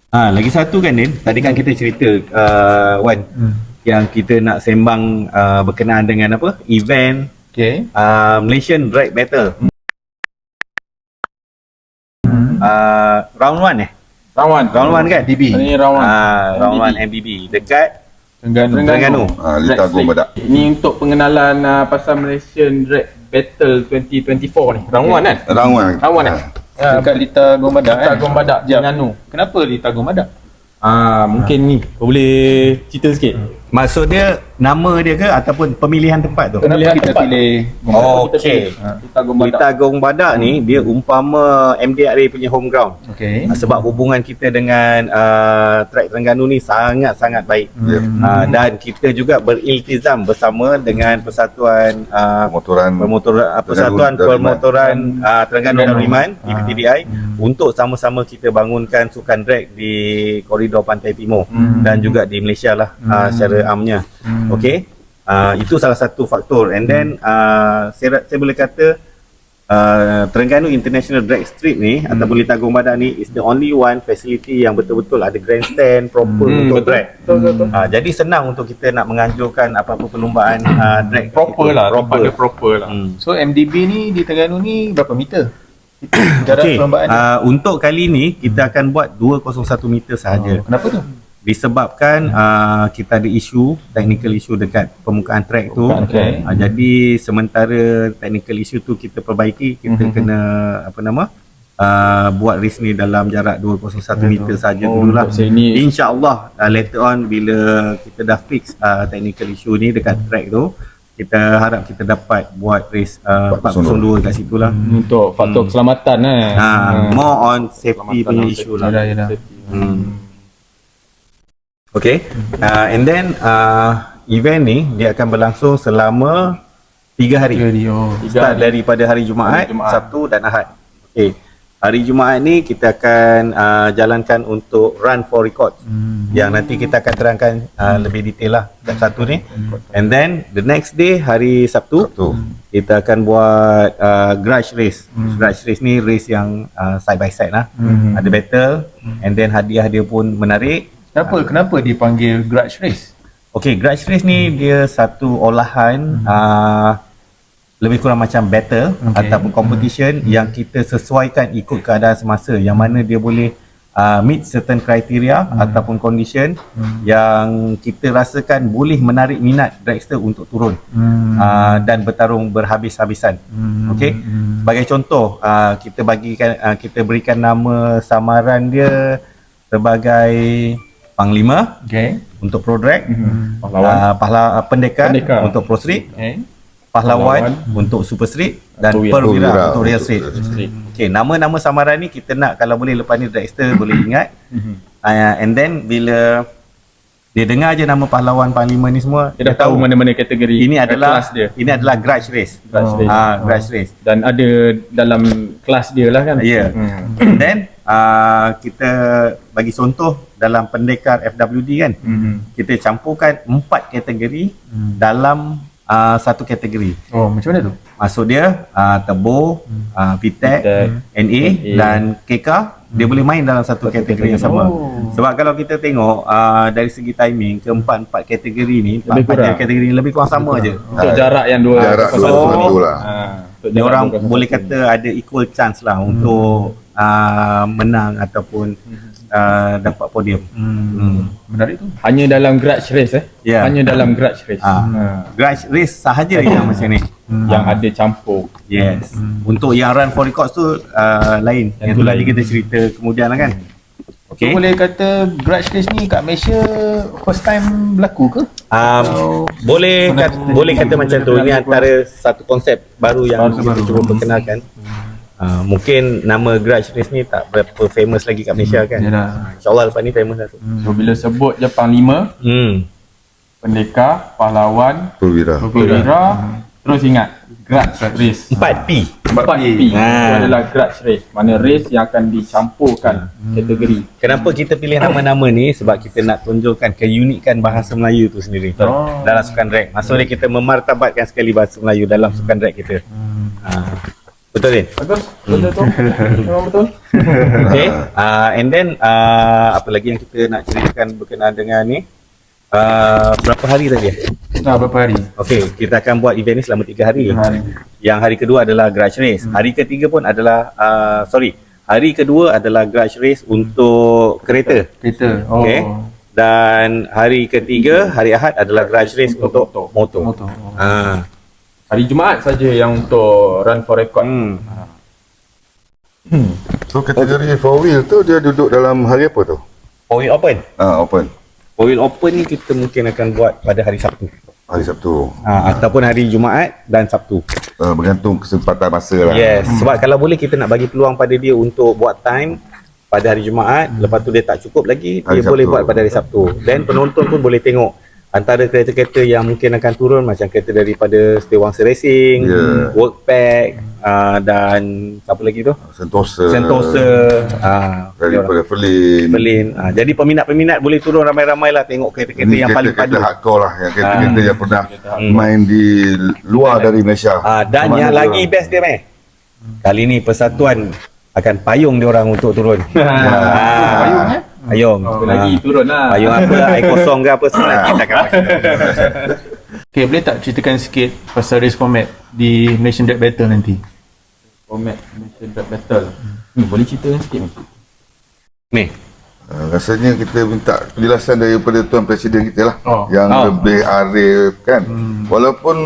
Lagi satu kan Nin, tadi kan kita cerita Wan, yang kita nak sembang berkenaan dengan apa? Event Malaysian Drag Battle. Round 1 Round 1 kan? MBB. Ini round 1. Round 1 MBB dekat Terengganu. Lita Gombadak. Ini untuk pengenalan pasal Malaysian Drag Battle 2024 ni. Round 1 kan? Round 1. Round 1 kan? Dekat Lita Gombadak Lita Gombadak, Terengganu. Kenapa Lita Gombadak? Mungkin ni boleh cerita sikit. Maksud dia nama dia ke ataupun pemilihan tempat tu? Kenapa Pemilihan kita tempat. pilih Okey. Lita Gombadak. Lita Gombadak ni dia umpama MDRA punya home ground. Okey. Sebab hubungan kita dengan track Terengganu ni sangat-sangat baik. Dan kita juga beriltizam bersama dengan Persatuan Persatuan Permotoran Terengganu Darul Iman PPTDI untuk sama-sama kita bangunkan sukan drag di koridor Pantai Timur dan juga di Malaysia lah secara amnya. Okey. Itu salah satu faktor. And then saya boleh kata Terengganu International Drag Strip ni ataupun Lita Gombadak ni is the only one facility yang betul-betul ada grandstand proper untuk drag. Betul. Jadi senang untuk kita nak menganjurkan apa-apa perlumbaan drag Proper lah, proper lah. So MDB ni di Terengganu ni berapa meter? Jarak Okey. perlombaan. Untuk kali ni kita akan buat 201 meter sahaja. Kenapa tu? Disebabkan kita ada technical issue dekat permukaan track tu. Okey. Jadi sementara technical issue tu kita perbaiki, kita kena buat race ni dalam jarak 201 meter saja dululah. InsyaAllah later on bila kita dah fix technical issue ni dekat track tu, kita harap kita dapat buat race 402 kat situ lah. Untuk faktor keselamatan More on safety punya issue lah. Yalah. Okay, and then event ni dia akan berlangsung selama 3 hari. Start daripada hari Jumaat, Sabtu dan Ahad. Okay, hari Jumaat ni kita akan jalankan untuk run for record, yang nanti kita akan terangkan lebih detail lah setiap satu ni. And then the next day, hari Sabtu, kita akan buat grudge race. Grudge race ni race yang side by side lah. Ada battle, and then hadiah dia pun menarik. Kenapa dipanggil grudge race? Okay, grudge race ni dia satu olahan lebih kurang macam battle ataupun competition yang kita sesuaikan ikut keadaan semasa, yang mana dia boleh meet certain criteria ataupun condition yang kita rasakan boleh menarik minat dragster untuk turun dan bertarung berhabis-habisan. Okey, sebagai contoh, kita berikan nama samaran dia sebagai Panglima untuk Pro Drag, Pendekar untuk Pro Street, Pahlawan untuk Super Street, dan Perwira untuk Real Street. Okay, nama-nama samaran ni kita nak kalau boleh lepas ni dragster boleh ingat. And then bila dia dengar je nama pahlawan, panglima ni semua, Dia dah tahu mana-mana kategori. ini adalah kelas dia. Ini adalah grudge race. Grudge race. Dan ada dalam kelas dia lah kan. Ya. Then kita bagi contoh dalam pendekar FWD kan, kita campurkan 4 kategori dalam satu kategori. Macam mana tu? Maksud dia Tebo, VTEC, NA dan KK, dia boleh main dalam satu kategori yang sama. Sebab kalau kita tengok dari segi timing, keempat-empat kategori ni, empat kategori ni lebih kurang sama je. Untuk jarak yang dua. Jarak dua lah. Dia orang boleh kata ada equal chance lah untuk menang ataupun dapat podium. Menarik tu. Hanya dalam grudge race Ya. Hanya dalam grudge race. Grudge race sahaja yang macam ni. Yang ada campur. Yes. Untuk yang run for records tu lain. Yang tu lagi kita cerita kemudian lah kan. Okay. So, boleh kata grudge race ni kat Malaysia first time berlaku ke? Boleh kata macam tu. Ini antara satu konsep baru yang kita cuba perkenalkan. Mungkin nama grudge race ni tak berapa famous lagi kat Malaysia kan. InsyaAllah lepas ni famous lah tu. So bila sebut je Panglima, Pendekar, Pahlawan, Perwira, terus ingat grudge race. 4P. 4P. Itu adalah grudge race. Mana race yang akan dicampurkan kategori. Kenapa kita pilih nama-nama ni? Sebab kita nak tunjukkan keunikan bahasa Melayu tu sendiri dalam sukan drag. Maksudnya kita memartabatkan sekali bahasa Melayu dalam sukan drag kita. Betul ni? Bagus. Betul tu. Memang betul. Okay. And then apa lagi yang kita nak ceritakan berkenaan dengan ni? Berapa hari tadi? Berapa hari? Okay, kita akan buat event ni selama 3 hari. 3 hari. Yang hari kedua adalah garage race. Hari ketiga pun adalah hari kedua adalah garage race untuk kereta. Kereta. Oh. Okay. Dan hari ketiga, hari Ahad adalah garage race untuk motor. Motor. Oh. Hari Jumaat saja yang untuk run for record. So kategori 4 wheel tu dia duduk dalam hari apa tu? 4 wheel open. Open. 4 wheel open ni kita mungkin akan buat pada hari Sabtu. Hari Sabtu. Ataupun hari Jumaat dan Sabtu. Bergantung kesempatan masa lah. Yes, sebab kalau boleh kita nak bagi peluang pada dia untuk buat time pada hari Jumaat, lepas tu dia tak cukup lagi, Hari dia boleh Sabtu. buat pada hari Sabtu. Dan penonton pun boleh tengok antara kereta-kereta yang mungkin akan turun, macam kereta daripada Setiawangsa Racing, Workpack, dan siapa lagi tu? Sentosa. Daripada Felin. Jadi peminat-peminat boleh turun ramai-ramai lah tengok kereta-kereta yang paling padu. Kereta hardcore lah, yang kereta-kereta yang pernah main di luar dari Malaysia. Dan yang lagi best dia meh, kali ni Persatuan akan payung dia orang untuk turun. Payung Payung. Lagi turun lah. Payung apa, air kosong ke apa semua kita akan pakai. Okay, boleh tak ceritakan sikit pasal race format di Malaysian Dirt Battle nanti? Format Malaysian Dirt Battle. Boleh ceritakan sikit ni? Ni. Rasanya kita minta penjelasan daripada Tuan Presiden kita lah, yang Oh. lebih arif kan. Walaupun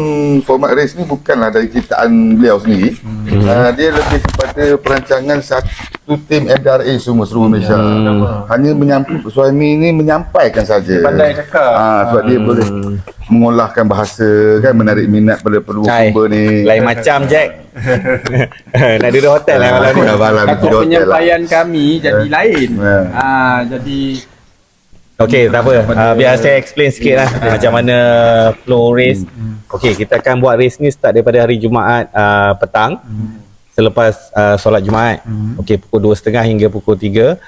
format race ni bukanlah dari ciptaan beliau sendiri, dia lebih kepada perancangan satu tim MDRA semua seluruh Malaysia. Hanya suami ni menyampaikan saja. Pandai cakap. Sebab dia boleh mengolahkan bahasa kan, menarik minat pada penduduk ni. Lain macam Jack. Nak duduk hotel lah malam ni. Malam ni Takut tidur hotel lah. penyampaian kami jadi lain. Jadi Okey, tak apa. Biar saya explain sikit lah macam mana flow race. Okey, kita akan buat race ni start daripada hari Jumaat petang. Selepas solat Jumaat. Okey, pukul 2.30 hingga pukul 3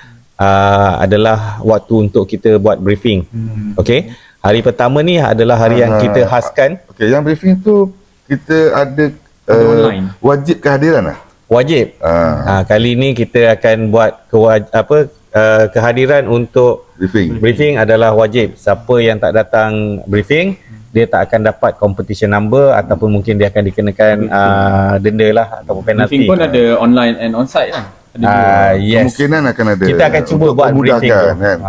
adalah waktu untuk kita buat briefing. Okey. Hari pertama ni adalah hari yang kita khaskan. Okey, yang briefing tu kita ada online. wajib kehadiran lah. Wajib. Kali ni kita akan buat kehadiran untuk briefing adalah wajib. Siapa yang tak datang briefing, dia tak akan dapat competition number ataupun mungkin dia akan dikenakan denda lah ataupun penalti. briefing pun ada online and on-site kan? Yes. Kemungkinan akan ada. Kita akan cuba untuk buat briefing tu. memudahkan, kan.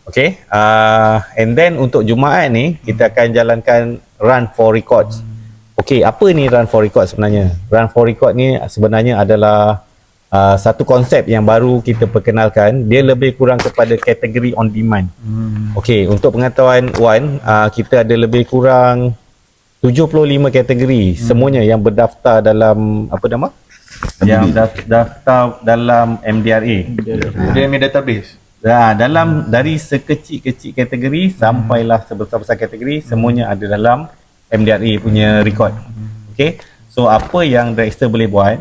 Okay. And then untuk Jumaat ni kita akan jalankan Run for Records. Okay, apa ni Run for Records sebenarnya? Run for Record ni sebenarnya adalah satu konsep yang baru kita perkenalkan. Dia lebih kurang kepada kategori on demand. Okay, untuk pengetahuan Wan, kita ada lebih kurang 75 kategori. Semuanya yang berdaftar dalam apa nama? Yang daftar dalam MDRA. Dia punya database. Dalam dari sekecil-kecil kategori sampailah sebesar-besar kategori, semuanya ada dalam MDRA punya record. Okay, so apa yang Dragster boleh buat,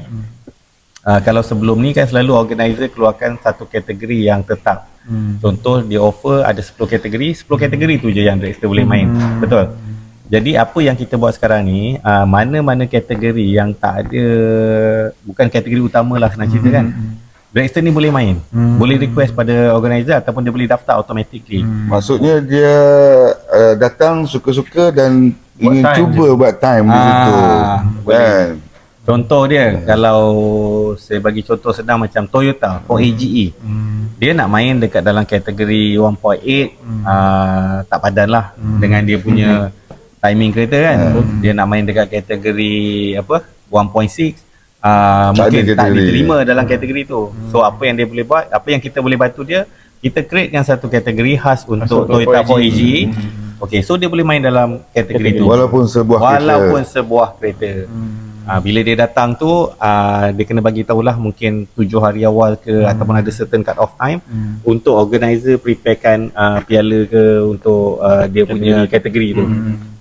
kalau sebelum ni kan selalu organizer keluarkan satu kategori yang tetap. Contoh dia offer ada 10 kategori tu je yang Dragster boleh main. Betul. Jadi apa yang kita buat sekarang ni, mana-mana kategori yang tak ada, bukan kategori utama lah senang cerita kan, Dragster ni boleh main. Boleh request pada organizer ataupun dia boleh daftar automatically. Maksudnya dia datang suka-suka dan ingin cuba buat time di situ. Kan? Contoh dia, kalau saya bagi contoh senang macam Toyota 4AGE. Dia nak main dekat dalam kategori 1.8, tak padan lah dengan dia punya timing kereta kan. Dia nak main dekat kategori apa 1.6, mungkin tak diterima dalam kategori tu. So apa yang dia boleh buat, apa yang kita boleh bantu dia, kita create yang satu kategori khas untuk Toyota 4AGE. Okay, so dia boleh main dalam kategori tu Walaupun sebuah kereta. Bila dia datang tu, dia kena bagi tahulah mungkin 7 hari awal ke ataupun ada certain cut off time untuk organizer preparekan piala ke untuk dia punya kategori tu.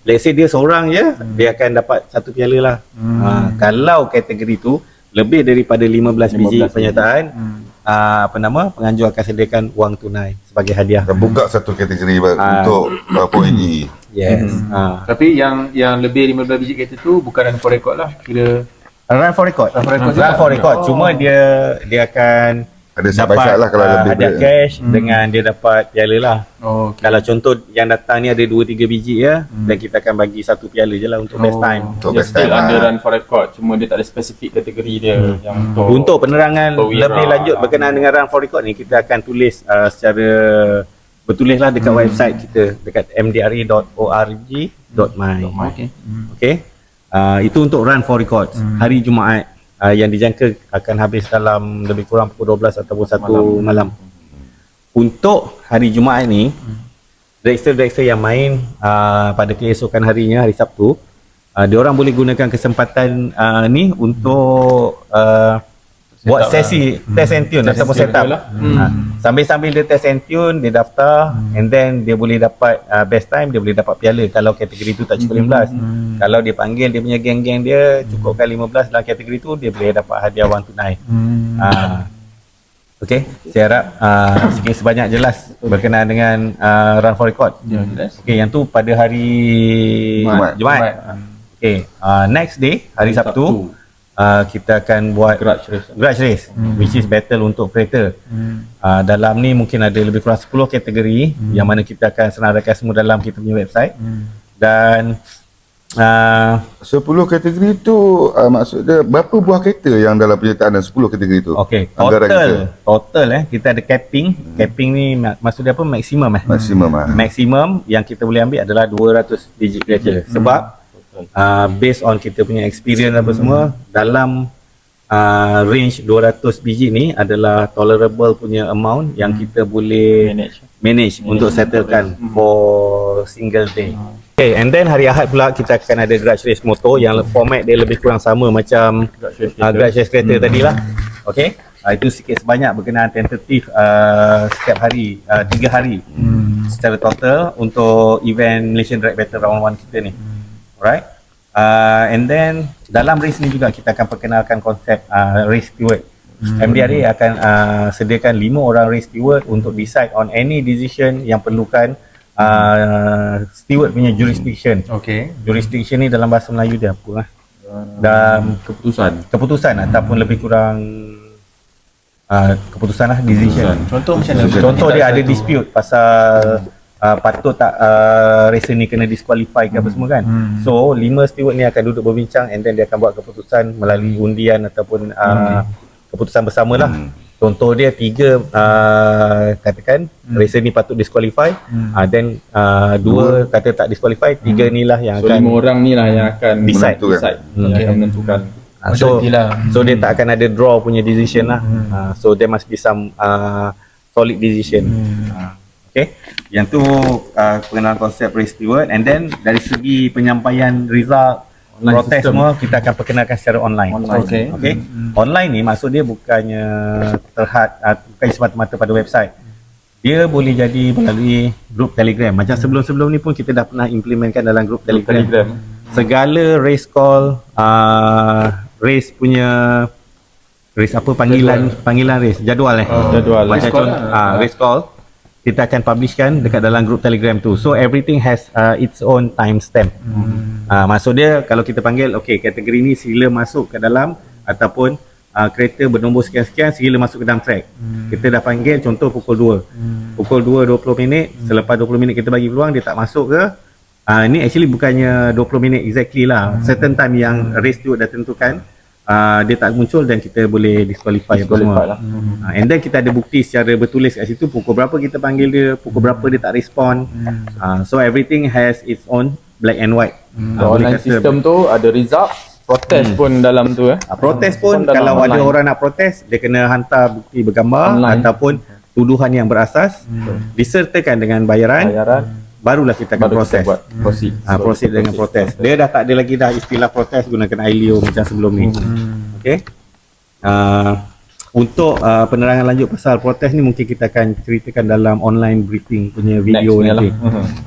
Let's say dia seorang je, dia akan dapat satu piala lah. Kalau kategori tu lebih daripada 15 biji penyertaan, penganjur akan sediakan wang tunai sebagai hadiah. Dan buka satu kategori untuk 4AGE. Yes. Tapi yang lebih 15 biji kereta tu bukan run for record lah. Kira Run for record. Run for record. Cuma dia akan Ada side-by-side lah kalau lebih hadiah berat. cash dengan dia dapat piala lah. Oh, okay. Kalau contoh yang datang ni ada 2-3 biji ya, dan kita akan bagi satu piala je lah untuk best time. Untuk Dia best still time ada lah. run for record, cuma dia tak ada spesifik kategori dia yang Untuk penerangan Perwira. lebih lanjut berkenaan dengan run for record ni, kita akan tulis secara bertulis lah dekat website kita, dekat mdra.org.my. Okay. Okay. Itu untuk run for record hari Jumaat yang dijangka akan habis dalam lebih kurang pukul 12 ataupun 1 malam. Untuk hari Jumaat ni, dragster-dragster yang main pada keesokan harinya, hari Sabtu, diorang boleh gunakan kesempatan ni untuk buat sesi test and tune ataupun setup. Sambil-sambil dia test and tune, dia daftar, and then dia boleh dapat best time, dia boleh dapat piala kalau kategori tu tak cukup 15. Kalau dia panggil dia punya geng-geng dia cukupkan 15 dalam kategori tu, dia boleh dapat hadiah wang tunai. Okey, saya harap sikit sebanyak jelas berkenaan dengan run for record. Okey, yang tu pada hari Jumaat. Okey, next day, hari Sabtu, kita akan buat grudge race which is battle untuk kereta. Dalam ni mungkin ada lebih kurang 10 kategori yang mana kita akan senaraikan semua dalam kita punya website. Dan 10 kategori tu maksudnya berapa buah kereta yang dalam penyertaan 10 kategori tu? okey, Anggaran total kita ada capping. Capping ni maksudnya apa? Maksimum maksimum Maksimum yang kita boleh ambil adalah 200 biji kereta. Sebab based on kita punya experience apa semua, dalam range 200 biji ni adalah tolerable punya amount yang kita boleh manage untuk settlekan for single day. Okay, and then hari Ahad pula kita akan ada grudge race motor yang format dia lebih kurang sama macam grudge race kereta tadi lah. Okay, itu sikit sebanyak berkenaan tentatif setiap hari, 3 hari secara total untuk event Malaysian Drag Battle Round 1 kita ni. Alright. And then dalam race ni juga kita akan perkenalkan konsep race steward. MDRA akan sediakan 5 orang race steward untuk decide on any decision yang perlukan steward punya jurisdiction. Okay. Jurisdiction ni dalam bahasa Melayu dia apa lah? Dan keputusan ataupun lebih kurang keputusan lah, decision. Contoh macam mana? Contoh dia ada dispute pasal patut tak racer ni kena disqualify ke apa semua kan. So 5 steward ni akan duduk berbincang and then dia akan buat keputusan melalui undian ataupun keputusan bersama lah. Contoh dia 3 katakan racer ni patut disqualify, then 2 kata tak disqualify, 3 ni lah yang So akan 5 orang ni lah yang akan decide. yang akan menentukan. So dia tak akan ada draw punya decision lah. So there must be some solid decision. Okay, yang tu pengenalan konsep race steward. And then dari segi penyampaian result protes semua kita akan perkenalkan secara online. Okay. Online ni maksud dia bukannya bukan semata-mata pada website. Dia boleh jadi melalui grup Telegram. Macam sebelum-sebelum ni pun kita dah pernah implementkan dalam grup Telegram. Segala race call, race punya race apa panggilan race, jadual Jadual. macam race call kita akan publishkan dekat dalam grup Telegram tu. So everything has its own timestamp. Maksud dia kalau kita panggil kategori ni sila masuk ke dalam, ataupun kereta bernombor sekian-sekian sila masuk ke dalam track. Kita dah panggil contoh pukul 2. Pukul 2:20 minit, selepas 20 minit kita bagi peluang dia tak masuk ke. Ni actually bukannya 20 minit exactly lah. Certain time yang race tu dah tentukan, dia tak muncul dan kita boleh disqualify apa semua. And then kita ada bukti secara bertulis kat situ pukul berapa kita panggil dia, pukul berapa dia tak respon. So everything has its own black and white. Online sistem tu ada result, protes pun dalam tu protes pun kalau ada orang nak protes dia kena hantar bukti bergambar online, ataupun tuduhan yang berasas disertakan dengan bayaran. Barulah kita akan proses. Proceed dengan protes. Dia dah tak ada lagi dah istilah protes gunakan ILEO macam sebelum ni. Okey. Untuk penerangan lanjut pasal protes ni mungkin kita akan ceritakan dalam online briefing punya video nanti.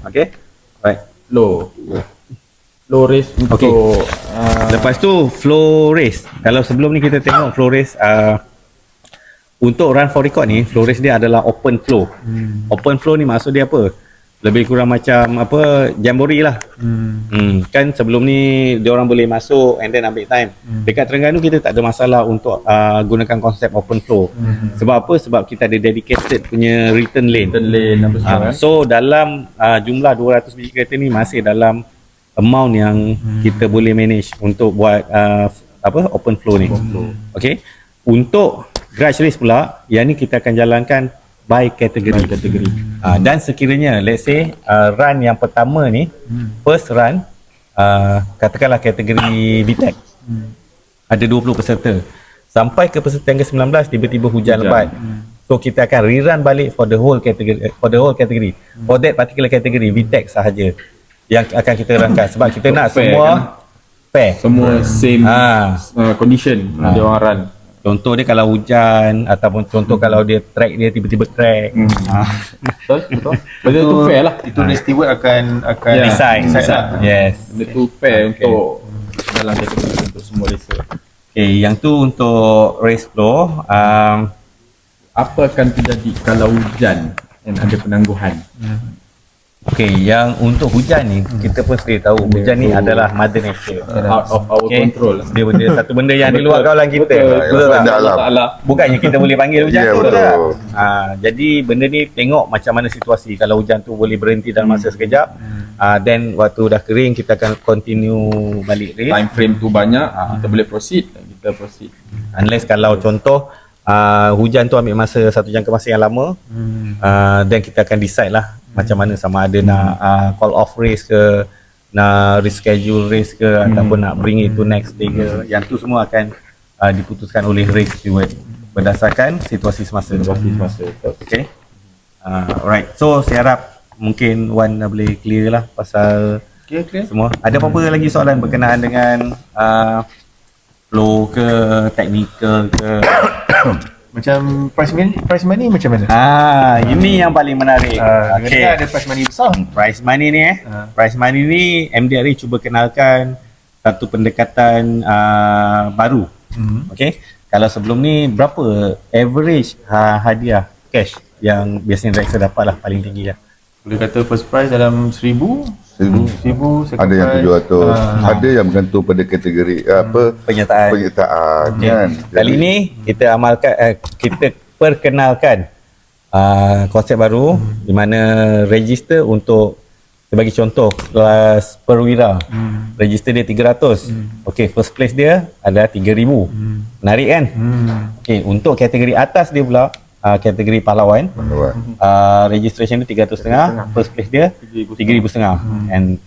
Okey. Right. Low race untuk lepas tu flow race. Kalau sebelum ni kita tengok flow race, untuk run for record ni flow race dia adalah open flow. Open flow ni maksud dia apa? lebih kurang macam apa jamboree lah. Kan sebelum ni dia orang boleh masuk and then ambil time. Dekat Terengganu kita tak ada masalah untuk gunakan konsep open flow. Sebab apa? Sebab kita ada dedicated punya return lane. apa semua kan. So dalam jumlah 200 biji kereta ni masih dalam amount yang kita boleh manage untuk buat open flow ni. Okay. Untuk garage race pula, yang ni kita akan jalankan by kategori. Dan sekiranya let's say run yang pertama ni, first run katakanlah kategori VTEC, ada 20 peserta. Sampai ke peserta yang ke-19 tiba-tiba hujan lebat. So kita akan rerun balik for the whole category. For that particular category VTEC sahaja yang akan kita runkan, sebab kita nak fair, semua kan? fair. Semua same condition dia orang run. Contoh dia kalau hujan, ataupun contoh kalau dia track dia tiba-tiba crack. Betul. Benda tu fair lah. Itu race steward akan Decide. lah. Yes. Benda tu fair untuk dalam kategori untuk semua racer. Okay, yang tu untuk race flow. Apa akan terjadi kalau hujan dan ada penangguhan? Okay, yang untuk hujan ni kita pun sedia tahu hujan ni adalah mother nature. Out of our control. Dia satu benda yang di luar kawalan kita. Betul tak? Allah Ta'ala. Bukannya kita boleh panggil hujan Ya, tu, betul. tak? Jadi benda ni tengok macam mana situasi. Kalau hujan tu boleh berhenti dalam masa sekejap, then waktu dah kering kita akan continue balik race. Time frame tu banyak, kita boleh proceed. Unless kalau contoh hujan tu ambil masa 1 jam ke masa yang lama, then kita akan decide lah macam mana, sama ada nak call off race ke, nak reschedule race ke, ataupun nak bring it to next day ke. Yang tu semua akan diputuskan oleh race steward berdasarkan situasi semasa. Okay. Right. So saya harap mungkin Wan dah boleh clear lah pasal Clear. semua. Ada apa-apa lagi soalan berkenaan dengan flow ke, technical ke? Macam prize money macam mana? Ini yang paling menarik. Okay. Ada prize money besar. Prize money ni prize money ni MDRA cuba kenalkan satu pendekatan baru. Okay. Kalau sebelum ni berapa average hadiah cash yang biasanya director dapat lah paling tinggi lah? Boleh kata first prize dalam 1,000, ada yang 700, ada yang bergantung pada kategori Penyertaan. kan. Kali ni kita amalkan kita perkenalkan konsep baru di mana register untuk, sebagai contoh, kelas perwira, register dia 300. Okey, first place dia adalah 3,000. Menarik kan? Okey, untuk kategori atas dia pula, kategori pahlawan, registration dia 300.5, first place dia 3,500. And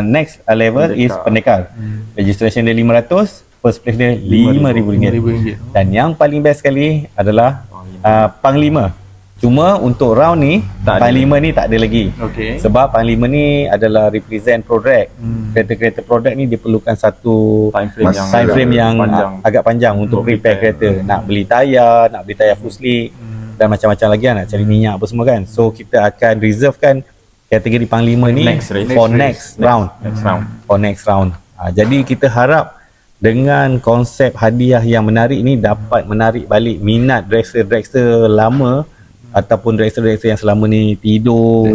next level is pendekar, registration dia 500, first place dia RM5,000. Dan yang paling best sekali adalah panglima. Cuma untuk round ni panglima ni tak ada lagi. Sebab panglima ni adalah represent product. Kereta-kereta product ni dia perlukan satu time frame yang agak panjang untuk prepare kereta. Nak beli tayar full slick dan macam-macam lagi lah, nak cari minyak apa semua kan. So kita akan reservekan kategori panglima ni for next round. For next round. Jadi kita harap dengan konsep hadiah yang menarik ni dapat menarik balik minat dragster lama ataupun dragster yang selama ni tidur,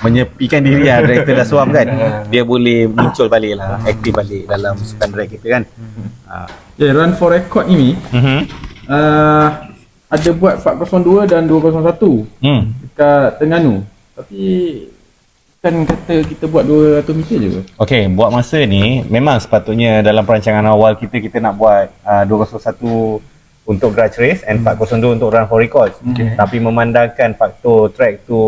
menyepikan diri lah. Dragster dah suam kan, dia boleh muncul balik lah, aktif balik dalam sukan drag kita kan. Run for record ni ada buat 402 dan 201 dekat Terengganu. Tapi kan kata kita buat 200 meter je ke? Okey, buat masa ni memang sepatutnya dalam perancangan awal kita nak buat 201 untuk garage race and 402 untuk run for records. Tapi memandangkan faktor track tu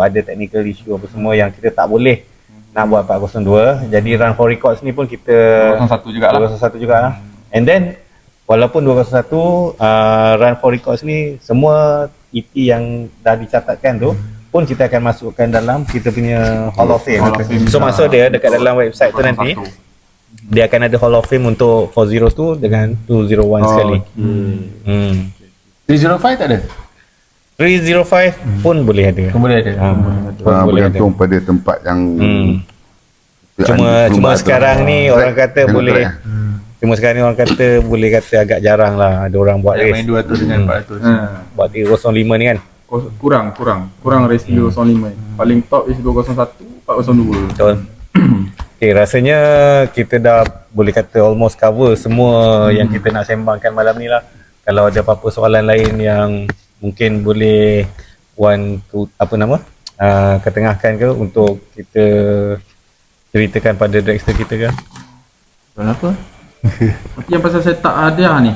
ada technical issue apa semua yang kita tak boleh nak buat 402, jadi run for records ni pun kita 201 jugalah. And then walaupun 201 run for records ni semua ET yang dah dicatatkan tu pun kita akan masukkan dalam kita punya Hall of Fame. So maksud dia dekat dalam website tu nanti dia akan ada Hall of Fame untuk 402 dengan 201 sekali. 305 tak ada? 305 pun boleh ada. Bergantung pada tempat yang cuma sekarang ni orang kata boleh. Cuma sekarang ni orang kata boleh kata agak jarang lah ada orang buat race. Main 200 dengan 400. Buat 305 ni kan. kurang race 305. Paling top is 201, 402. Betul. Okay, rasanya kita dah boleh kata almost cover semua yang kita nak sembangkan malam ni lah. Kalau ada apa-apa soalan lain yang mungkin boleh Wan ketengahkan ke untuk kita ceritakan pada dragster kita ke? Kenapa? Yang pasal setup hadiah ni.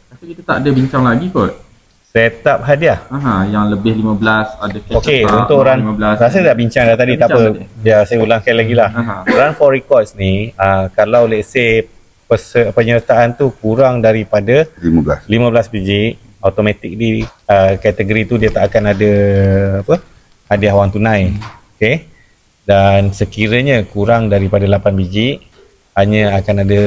Rasa kita tak ada bincang lagi kot. Setup hadiah? Yang lebih 15 ada catch Okey, up, untuk run 15. rasa dah bincang dah tadi, tak apa. Ya, saya ulangkan lagi lah. Run for records ni, kalau let's say penyertaan tu kurang daripada 15 biji, automatic di kategori tu dia tak akan ada hadiah wang tunai. Okey. Dan sekiranya kurang daripada 8 biji, hanya akan ada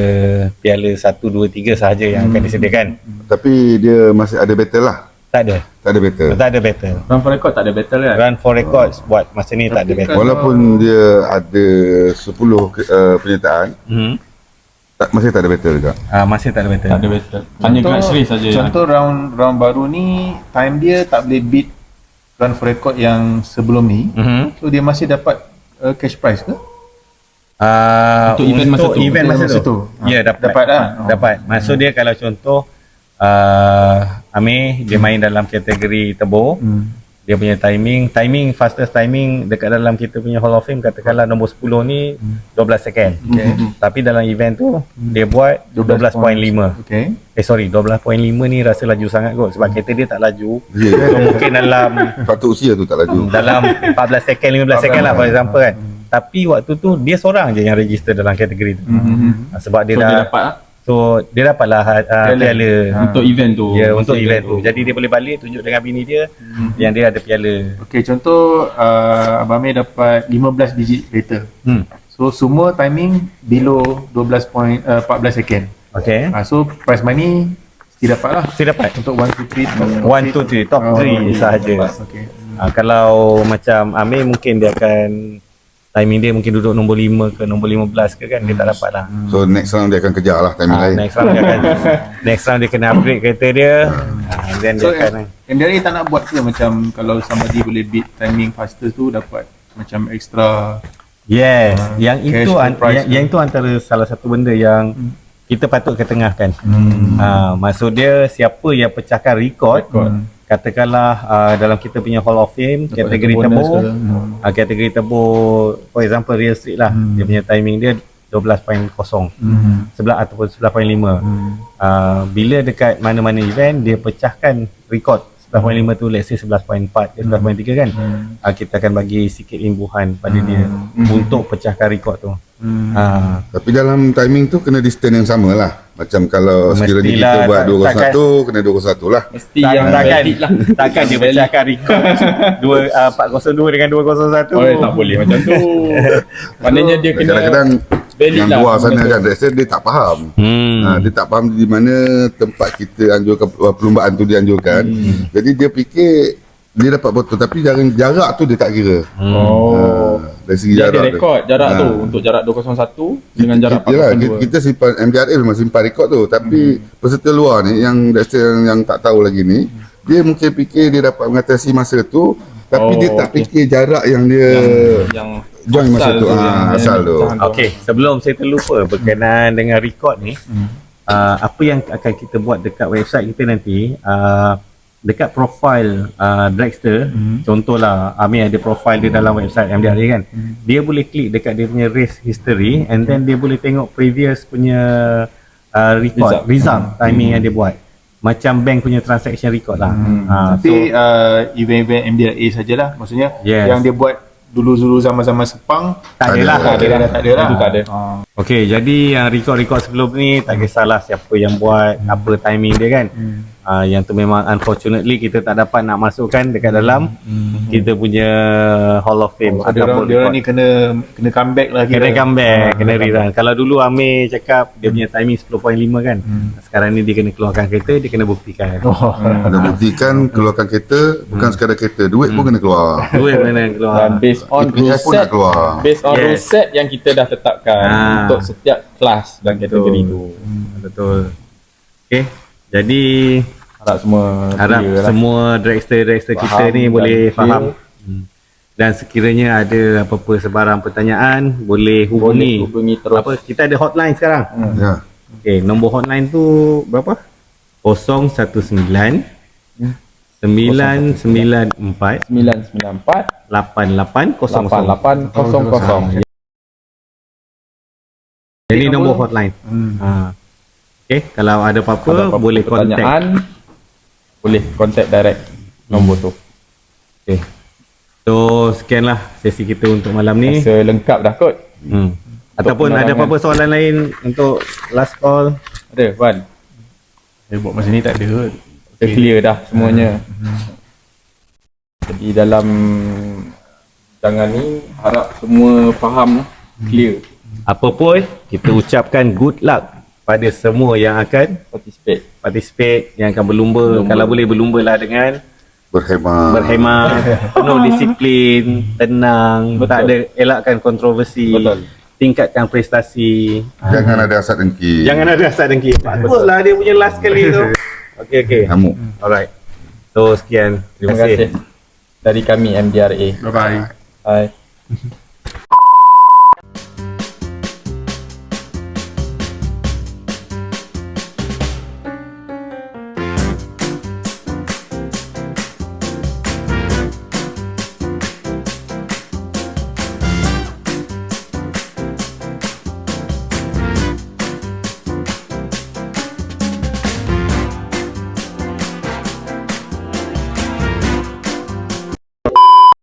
piala 1, 2, 3 sahaja yang akan disediakan. Tapi dia masih ada battle lah. Tak ada. Tak ada battle. Tak ada battle. Run for record tak ada battle kan? Run for records buat masa ni tak ada battle. Walaupun dia ada 10 penyertaan, masih tak ada battle juga. Masih tak ada battle. Tak ada battle. Hanya grand series saja. Contoh round baru ni, time dia tak boleh beat run for record yang sebelum ni. So dia masih dapat cash prize ke? Untuk event masa tu. Ya, dapat lah. Dapat. Maksud dia kalau contoh Amir dia main dalam kategori turbo, dia punya timing fastest timing dekat dalam kita punya Hall of Fame, katakanlah nombor 10 ni 12 second. Tapi dalam event tu dia buat 12.5. Sorry, 12.5 ni rasa laju sangat kot sebab kereta dia tak laju. So mungkin dalam faktor usia tu tak laju. Dalam 14 second 15 second lah for example kan. Tapi waktu tu dia seorang je yang register dalam kategori tu. Sebab dia dah dapat lah. So dia dapatlah piala untuk event tu. Ya, untuk event tu. Jadi dia boleh balik tunjuk dengan bini dia yang dia ada piala. Okey, contoh Abang Amir dapat 15 biji battle. So semua timing below 14 second. Okey. So prize money mesti dapat lah. Mesti dapat. Untuk 1, 2, 3 1, 2, 3 top 3 sahaja. Okey. Kalau macam Amir mungkin dia akan timing dia mungkin duduk nombor 5 ke nombor 15 ke kan, dia tak dapat lah. So next round dia akan kejar lah timing lain. Next round dia kena upgrade kereta dia. Then So dia akan MDRA tak nak buat ke macam kalau somebody boleh beat timing faster tu dapat macam extra. Yes, yang itu prize yang itu antara salah satu benda yang kita patut ketengahkan. Maksud dia siapa yang pecahkan rekod, katakanlah dalam kita punya Hall of Fame kategori turbo, kategori turbo for example Real Street lah, dia punya timing dia 12.0 sebelah ataupun 11.5. Bila dekat mana-mana event dia pecahkan rekod 11.5 tu, let's say 11.4 ke 11.3 kan, kita akan bagi sikit imbuhan pada dia untuk pecahkan rekod tu. Tapi dalam timing tu kena distance yang sama lah. Macam kalau sekiranya kita buat 201 kena 201 lah. Mesti yang valid lah. Takkan dia pecahkan rekod 402 dengan 201. Tak boleh macam tu. Maknanya dia kena kadang-kadang yang lah, luar sana kan dia tak faham. Dia tak faham di mana tempat kita anjurkan perlumbaan tu dianjurkan. Jadi dia fikir dia dapat botol tapi jarak tu dia tak kira. Dari segi dia jarak ada rekod jarak tu untuk jarak 201 dengan jarak 402. Kita simpan MDRA memang simpan rekod tu, tapi peserta luar ni yang tak tahu lagi ni, dia mungkin fikir dia dapat mengatasi masa tu, tapi dia tak fikir jarak yang dia yang join masa tu. Asal tu. Okey, sebelum saya terlupa berkenaan dengan rekod ni, apa yang akan kita buat dekat website kita nanti, dekat profile dragster, contohlah Amir ada profile dia dalam website MDRA kan, dia boleh klik dekat dia punya race history and then dia boleh tengok previous punya record, result timing yang dia buat, macam bank punya transaction record lah. Tapi event-event MDRA sajalah, maksudnya yang dia buat dulu-dulu zaman-zaman Sepang tak ada lah. Itu tak ada. Okey, jadi yang record-record sebelum ni tak kisahlah siapa yang buat, apa timing dia kan. Yang tu memang unfortunately kita tak dapat nak masukkan dekat dalam kita punya Hall of Fame. Dia ni kena comeback lah, kena comeback, kena rerun. Kalau dulu Amir cakap dia punya timing 10.5 kan, sekarang ni dia kena keluarkan kereta, dia kena buktikan. Kena buktikan keluarkan kereta, bukan sekadar kereta, duit pun kena keluar. Duit kena keluar. Dan based on EPF pun nak keluar. Based on rule set yang kita dah tetapkan untuk setiap kelas dan kategori tu. Betul. Okey. Jadi Harap semua Harap clear lah. semua dragster kita Faham ni dan boleh clear. faham. Dan sekiranya ada apa-apa sebarang pertanyaan, boleh hubungi. hubungi terus. Apa, kita ada hotline sekarang. Ya. Okey, nombor hotline tu berapa? 019 994 994 8800. 8800. Ini nombor hotline. Okey, kalau ada apa-apa boleh contact. pertanyaan, boleh contact direct nombor tu. Okey. So sekianlah sesi kita untuk malam ni. Rasa lengkap dah kot. Ataupun ada penerangan. apa-apa soalan lain untuk last call? Ada Wan? Buat masa ni tak ada kot. Kita clear dah semuanya. Jadi dalam jangan ni harap semua faham, clear, Apa pun kita ucapkan good luck pada semua yang akan participate, yang akan berlumba. Kalau boleh berlumbalah dengan berhemah, penuh disiplin, tenang, Betul. tak ada, elakkan kontroversi, Betul. tingkatkan prestasi. Jangan ada hasad dengki. Jangan ada hasad dengki. Baguslah dia punya last kali tu. Okey. Hamuk. Alright. So sekian. Terima kasih dari kami MDRA. Bye bye. Bye.